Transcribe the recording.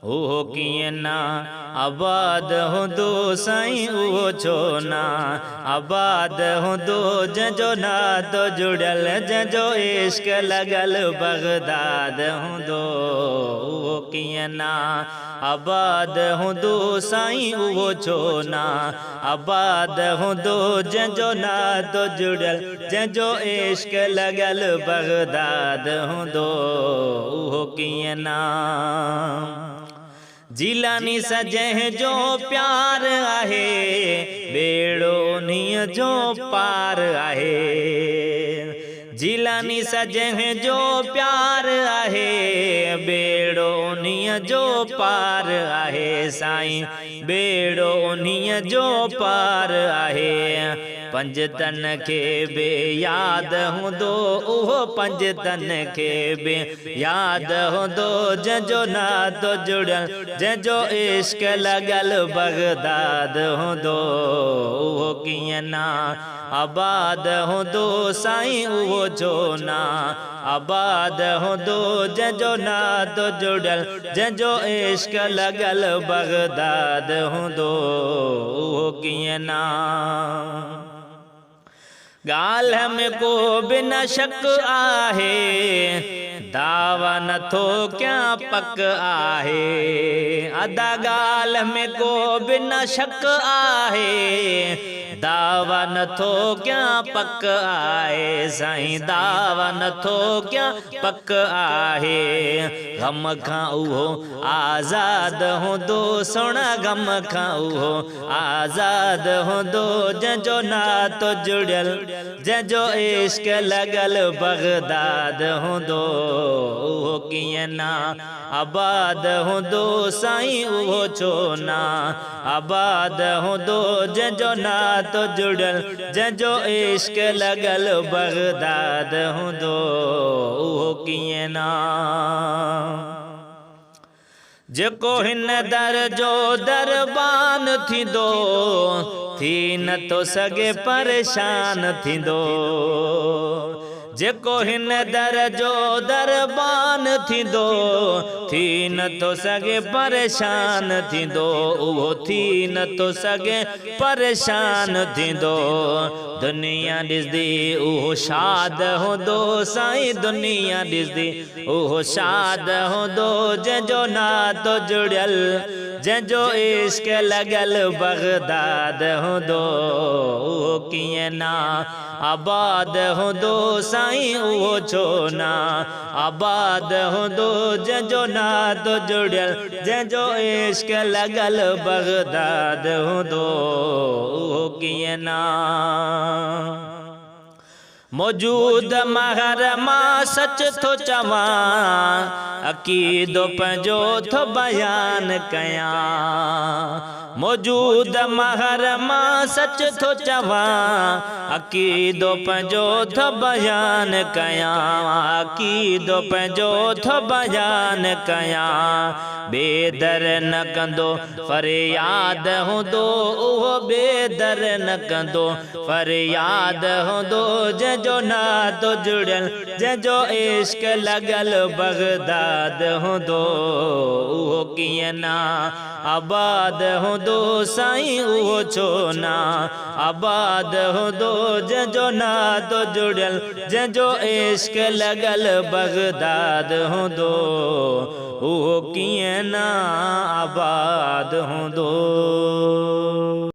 उहो कीअं ना आबाद हूंदो साईं उहो छो ना आबाद हूंदो जंहिंजो नातो जुड़ियल जंहिंजो इश्क लॻल बगदाद हूंदो उहो कीअं ना आबाद हूंदो साईं उहो छो ना आबाद हूंदो जंहिंजो नातो जुड़ियल जंहिंजो इश्क लॻल बगदाद हूंदो उहो कीअं ना जिलानी सा जंहिंजो प्यार आहे बेड़ो उन्हीअ जो पार आहे जिलानी सा जंहिंजो प्यार आहे बेड़ो उन्हीअ जो पार आहे साईं बेड़ो उन्हीअ जो पार आहे पंज तन खे बे याद हूंदो उहो पंज तन खे बे याद हूंदो जंहिंजो नातो जुड़ियल जंहिंजो इश्क लॻल बगदाद हूंदो उहो कीअं ना आबाद हूंदो साईं उहो छो ना आबाद हूंदो जंहिंजो नातो जुड़ियल जंहिंजो इश्क लॻल बगदाद हूंदो उहो कीअं ना ॻाल्हि में को बि न शक आहे दावा नथो कयां पक आहे अदा ॻाल्हि में को बि न शक आहे दावा नथो कयां पक आहे साईं दावा नथो कयां पक आहे गम खां उहो आज़ाद हूंदो सुण गम खां उहो आज़ाद हूंदो जंहिंजो नातो जुड़ियल जंहिंजो इश्क लॻल बगदाद हूंदो उहो कीअं ना आबाद हूंदो साईं उहो छो ना आबाद हूंदो जंहिंजो नातो जुड़ियल जंहिंजो इश्क लॻल बगदाद हूंदो उहो कीअं ना जेको हिन दर जो दरबान थींदो थी नथो सघे परेशान थींदो जेको हिन दर जो दरबान थींदो थी नथो सघे परेशान थींदो उहो थी नथो सघे परेशान थींदो दुनिया ॾिसंदी उहो शाद हूंदो साईं दुनिया ॾिसंदी उहो शाद हूंदो जंहिंजो नातो जुड़ियल जंहिंजो इश्क लॻल बगदाद हूंदो उहो कीअं ना आबाद हूंदो साईं उहो छो ना आबाद हूंदो जंहिंजो नातो जुड़ियल जंहिंजो इश्क लॻल बगदाद हूंदो उहो कीअं ना मौजूद महर मां सच थो चवां अक़ीदो पंहिंजो थो बयान कयां मौजूद महर मां सच थो चवां अक़ीदो पंहिंजो थो बयान कयां अक़ीदो पंहिंजो थो बयान कयां बेदर न कंदो फरियाद हूंदो उहो बेदर न कंदो फरियाद हूंदो जंहिंजो नातो जुड़ियल जंहिंजो इश्क लॻल बगदाद हूंदो उहो कीअं ना आबाद हूंदो साईं उहो छो ना आबाद हूंदो जंहिंजो नातो जुड़ियल जंहिंजो इश्क लॻल बगदाद हूंदो उहो कीअं ना आबाद हूंदो।